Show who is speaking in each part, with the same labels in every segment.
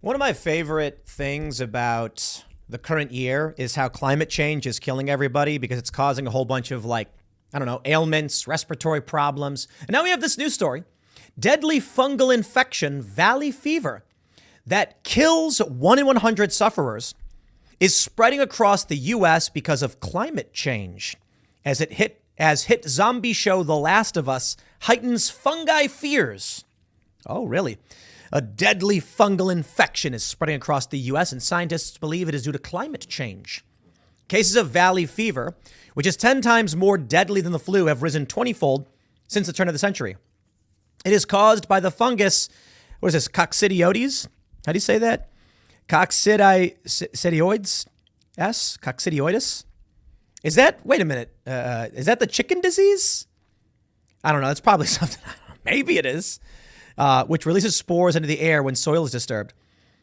Speaker 1: One of my favorite things about the current year is how climate change is killing everybody because it's causing a whole bunch of I don't know, ailments, respiratory problems. And now we have this new story. Deadly fungal infection, valley fever, that kills 1 in 100 sufferers is spreading across the US because of climate change. As hit zombie show The Last of Us heightens fungi fears. Oh, really? A deadly fungal infection is spreading across the U.S., and scientists believe it is due to climate change. Cases of valley fever, which is 10 times more deadly than the flu, have risen 20-fold since the turn of the century. It is caused by the fungus, what is this, Coccidioides? How do you say that? Coccidioides? Coccidioides? Is that, wait a minute, is that the chicken disease? I don't know. It's probably something. Maybe it is. Which releases spores into the air when soil is disturbed,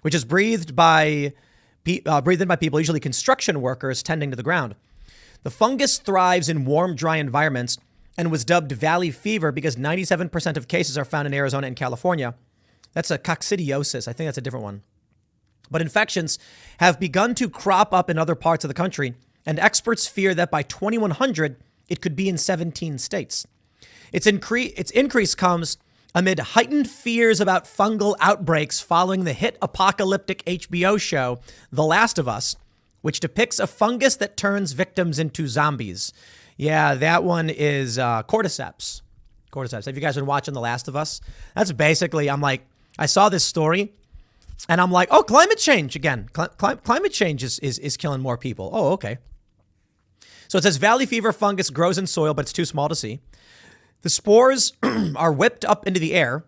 Speaker 1: which is breathed in by people, usually construction workers tending to the ground. The fungus thrives in warm, dry environments and was dubbed valley fever because 97% of cases are found in Arizona and California. That's a coccidiosis. I think that's a different one. But infections have begun to crop up in other parts of the country, and experts fear that by 2100, it could be in 17 states. Its increase comes amid heightened fears about fungal outbreaks following the hit apocalyptic HBO show, The Last of Us, which depicts a fungus that turns victims into zombies. Yeah, that one is cordyceps. Cordyceps. Have you guys been watching The Last of Us? That's basically, I saw this story, and I'm like, oh, climate change again. Climate change is killing more people. Oh, okay. So it says valley fever fungus grows in soil, but it's too small to see. The spores are whipped up into the air.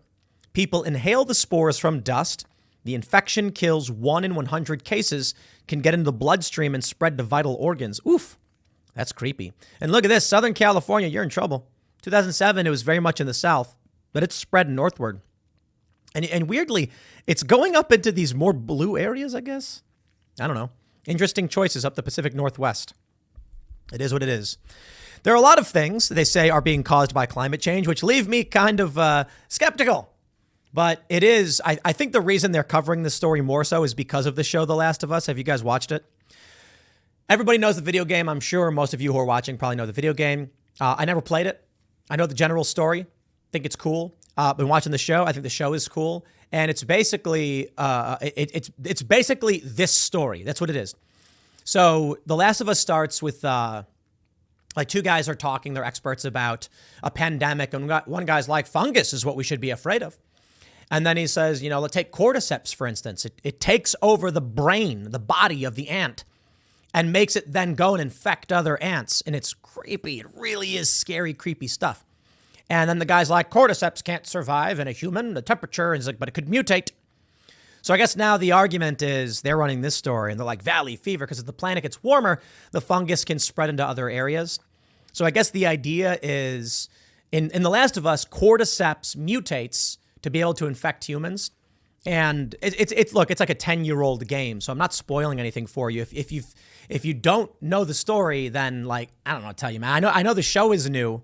Speaker 1: People inhale the spores from dust. The infection kills 1 in 100 cases, can get into the bloodstream and spread to vital organs. Oof, that's creepy. And look at this, Southern California, you're in trouble. 2007, it was very much in the south, but it's spread northward. And weirdly, it's going up into these more blue areas, I guess. I don't know. Interesting choices up the Pacific Northwest. It is what it is. There are a lot of things they say are being caused by climate change, which leave me kind of skeptical. But it is, I think the reason they're covering this story more so is because of the show The Last of Us. Have you guys watched it? Everybody knows the video game. I'm sure most of you who are watching probably know the video game. I never played it. I know the general story. Think it's cool. Been watching the show. I think the show is cool. And it's basically, it's basically this story. That's what it is. So The Last of Us starts with, two guys are talking, they're experts about a pandemic, and one guy's like, fungus is what we should be afraid of. And then he says, let's take cordyceps, for instance. It takes over the brain, the body of the ant, and makes it then go and infect other ants. And it's creepy. It really is scary, creepy stuff. And then the guy's like, cordyceps can't survive in a human, the temperature, and he's like, but it could mutate. So I guess now the argument is they're running this story, and they're like, valley fever, because as the planet gets warmer, the fungus can spread into other areas. So I guess the idea is, in The Last of Us, cordyceps mutates to be able to infect humans. And it's like a 10-year-old game, so I'm not spoiling anything for you. If you don't know the story, then I don't know what to tell you, man. I know the show is new,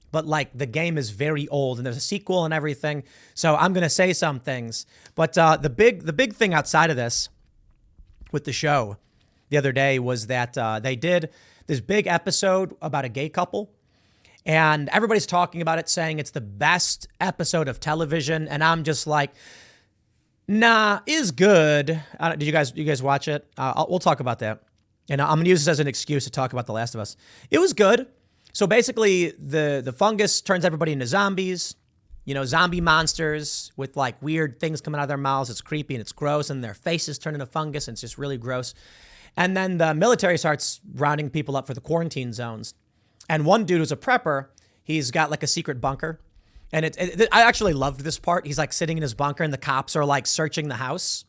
Speaker 1: but the game is very old, and there's a sequel and everything. So I'm gonna say some things. But the big thing outside of this with the show the other day was that they did this big episode about a gay couple, and everybody's talking about it, saying it's the best episode of television. And I'm just like, nah, is good. Did you guys watch it? We'll talk about that. And I'm gonna use this as an excuse to talk about The Last of Us. It was good. So basically, the fungus turns everybody into zombies, zombie monsters with weird things coming out of their mouths. It's creepy and it's gross, and their faces turn into fungus, and it's just really gross. And then the military starts rounding people up for the quarantine zones. And one dude who's a prepper, he's got a secret bunker. And I actually loved this part. He's sitting in his bunker, and the cops are searching the house.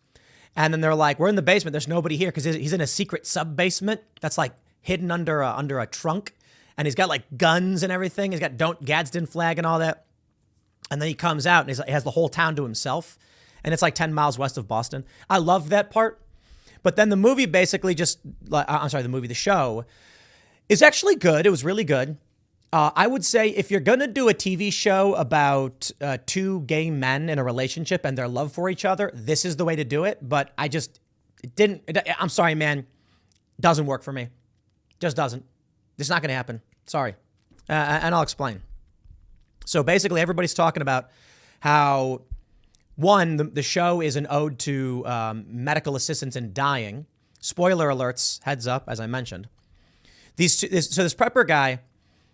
Speaker 1: And then they're like, we're in the basement. There's nobody here, because he's in a secret sub-basement that's hidden under a trunk. And he's got guns and everything. He's got Don't Gadsden flag and all that. And then he comes out, and he has the whole town to himself. And it's 10 miles west of Boston. I love that part. But then the movie basically the show is actually good. It was really good. I would say if you're going to do a TV show about two gay men in a relationship and their love for each other, this is the way to do it. But I'm sorry, man. Doesn't work for me. Just doesn't. It's not going to happen. Sorry. And I'll explain. So basically, everybody's talking about how, one, the show is an ode to medical assistants in dying. Spoiler alerts, heads up, as I mentioned. This prepper guy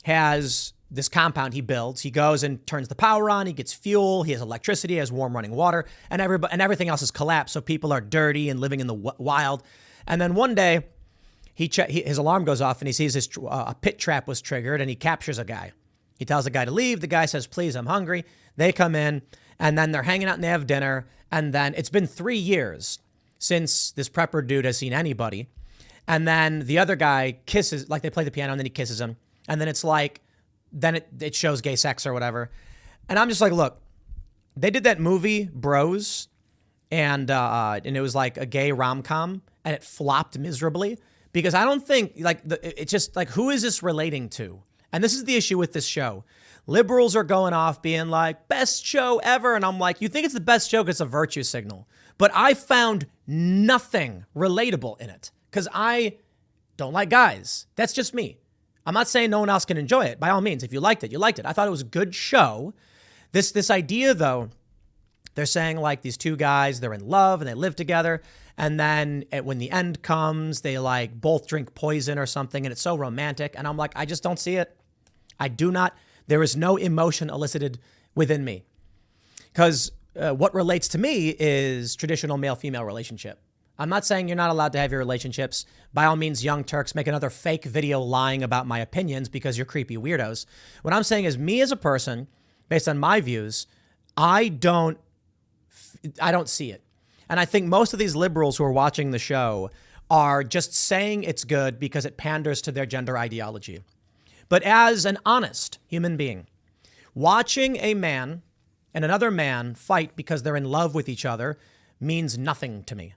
Speaker 1: has this compound he builds. He goes and turns the power on. He gets fuel. He has electricity. He has warm running water. And everything else is collapsed. So people are dirty and living in the wild. And then one day, his alarm goes off and he sees a pit trap was triggered and he captures a guy. He tells the guy to leave. The guy says, please, I'm hungry. They come in and then they're hanging out and they have dinner. And then it's been 3 years since this prepper dude has seen anybody. And then the other guy kisses, like they play the piano and then he kisses him. And then it's like, then it shows gay sex or whatever. And I'm just like, look, they did that movie, Bros, and it was like a gay rom-com, and it flopped miserably because I don't think, it's just like, who is this relating to? And this is the issue with this show. Liberals are going off being like, best show ever. And I'm like, you think it's the best show because it's a virtue signal. But I found nothing relatable in it because I don't like guys. That's just me. I'm not saying no one else can enjoy it. By all means, if you liked it, you liked it. I thought it was a good show. This idea, though, they're saying like these two guys, they're in love and they live together. And then when the end comes, they like both drink poison or something. And it's so romantic. And I'm like, I just don't see it. I do not. There is no emotion elicited within me. Because what relates to me is traditional male-female relationship. I'm not saying you're not allowed to have your relationships. By all means, Young Turks, make another fake video lying about my opinions because you're creepy weirdos. What I'm saying is me as a person, based on my views, I don't see it. And I think most of these liberals who are watching the show are just saying it's good because it panders to their gender ideology. But as an honest human being, watching a man and another man fight because they're in love with each other means nothing to me.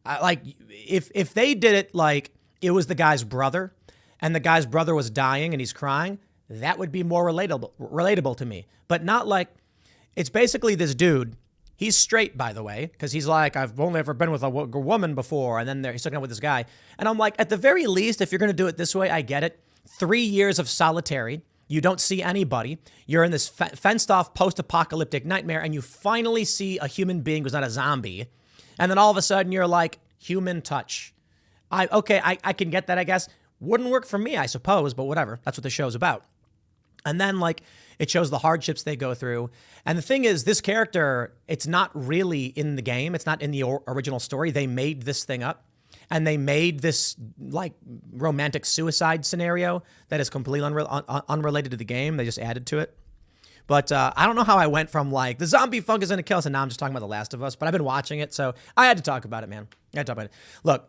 Speaker 1: Like, if they did it like it was the guy's brother and the guy's brother was dying and he's crying, that would be more relatable to me. But not like, it's basically this dude. He's straight, by the way, because he's like, I've only ever been with a woman before. And then he's hooking up with this guy. And I'm like, at the very least, if you're going to do it this way, I get it. 3 years of solitary. You don't see anybody. You're in this fenced off post-apocalyptic nightmare. And you finally see a human being who's not a zombie. And then all of a sudden you're like, human touch. I can get that, I guess. Wouldn't work for me, I suppose, but whatever. That's what the show's about. And then like it shows the hardships they go through. And the thing is, this character, it's not really in the game. It's not in the original story. They made this thing up and they made this like romantic suicide scenario that is completely unrelated to the game. They just added to it. But I don't know how I went from like the zombie fungus is going to kill us and now I'm just talking about The Last of Us. But I've been watching it, so I had to talk about it, man. I had to talk about it. Look,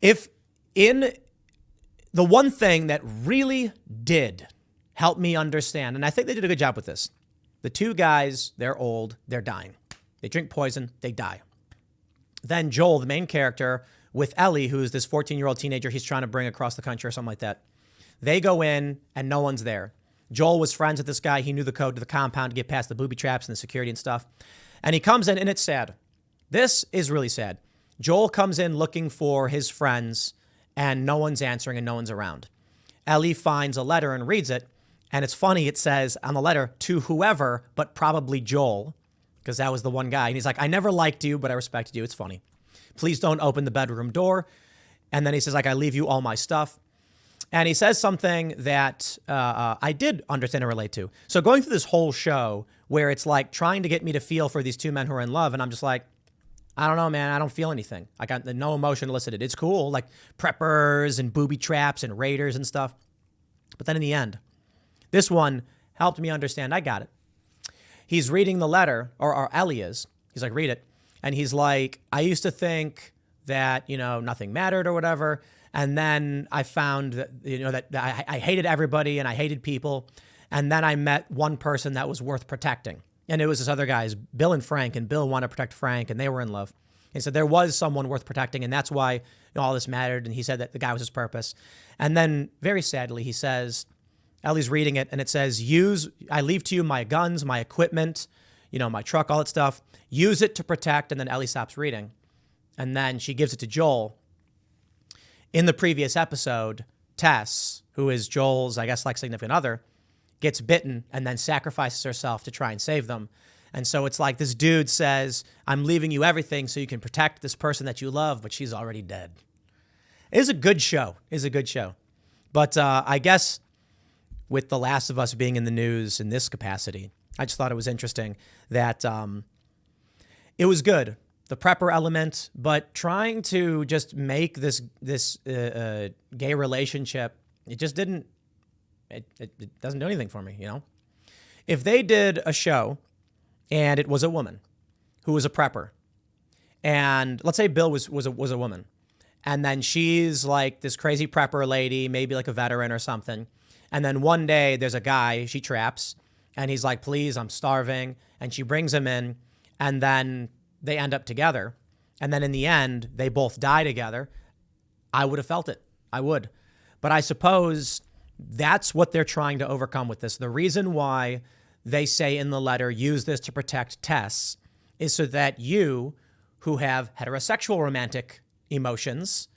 Speaker 1: if in the one thing that really did help me understand, and I think they did a good job with this, the two guys, they're old, they're dying. They drink poison, they die. Then Joel, the main character, with Ellie, who's this 14-year-old teenager he's trying to bring across the country or something like that, they go in and no one's there. Joel was friends with this guy. He knew the code to the compound to get past the booby traps and the security and stuff. And he comes in and it's sad. This is really sad. Joel comes in looking for his friends and no one's answering and no one's around. Ellie finds a letter and reads it. And it's funny. It says on the letter, to whoever, but probably Joel, because that was the one guy. And he's like, I never liked you, but I respected you. It's funny. Please don't open the bedroom door. And then he says, like, I leave you all my stuff. And he says something that I did understand and relate to. So going through this whole show where it's like trying to get me to feel for these two men who are in love. And I'm just like, I don't know, man. I don't feel anything. I got no emotion elicited. It's cool. Like preppers and booby traps and raiders and stuff. But then in the end, this one helped me understand. I got it. He's reading the letter, or Ellie is. He's like, read it. And he's like, I used to think that, nothing mattered or whatever. And then I found that, that I hated everybody and I hated people. And then I met one person that was worth protecting. And it was this other guy's, Bill and Frank. And Bill wanted to protect Frank and they were in love. And so there was someone worth protecting. And that's why all this mattered. And he said that the guy was his purpose. And then very sadly, he says, Ellie's reading it, and it says, I leave to you my guns, my equipment, my truck, all that stuff. Use it to protect. And then Ellie stops reading. And then she gives it to Joel. In the previous episode, Tess, who is Joel's, I guess, like significant other, gets bitten and then sacrifices herself to try and save them. And so it's like this dude says, I'm leaving you everything so you can protect this person that you love, but she's already dead. It is a good show. But I guess with The Last of Us being in the news in this capacity, I just thought it was interesting that it was good, the prepper element, but trying to just make this gay relationship, it just didn't, it doesn't do anything for me, If they did a show and it was a woman who was a prepper, and let's say Bill was a woman, and then she's like this crazy prepper lady, maybe like a veteran or something, and then one day there's a guy she traps, and he's like, please, I'm starving, and she brings him in, and then they end up together, and then in the end, they both die together. I would have felt it. I would. But I suppose that's what they're trying to overcome with this. The reason why they say in the letter, use this to protect Tess, is so that you, who have heterosexual romantic emotions,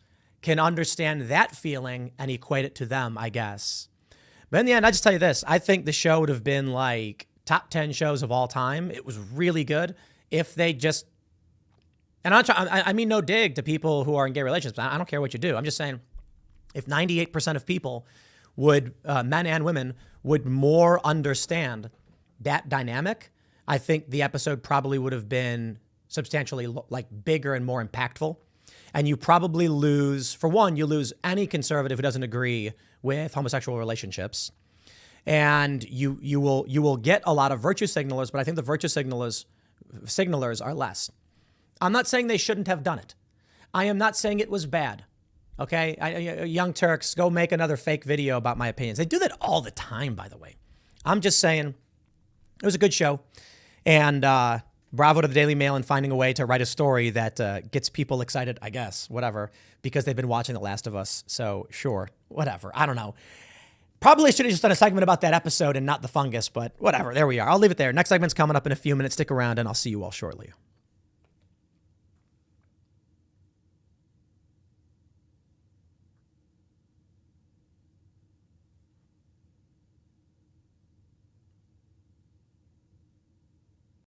Speaker 1: can understand that feeling and equate it to them, I guess. But in the end, I just tell you this. I think the show would have been like top 10 shows of all time. It was really good if they just, and I mean no dig to people who are in gay relationships. I don't care what you do. I'm just saying if 98% of people would, men and women, would more understand that dynamic, I think the episode probably would have been substantially like bigger and more impactful. And you probably lose, for one, you lose any conservative who doesn't agree with homosexual relationships. And you will get a lot of virtue signalers, but I think the virtue signalers are less. I'm not saying they shouldn't have done it. I am not saying it was bad. Okay? Young Turks, go make another fake video about my opinions. They do that all the time, by the way. I'm just saying it was a good show. And bravo to the Daily Mail in finding a way to write a story that gets people excited, I guess, whatever, because they've been watching The Last of Us. So sure, whatever. I don't know. Probably should have just done a segment about that episode and not the fungus, but whatever. There we are. I'll leave it there. Next segment's coming up in a few minutes. Stick around and I'll see you all shortly.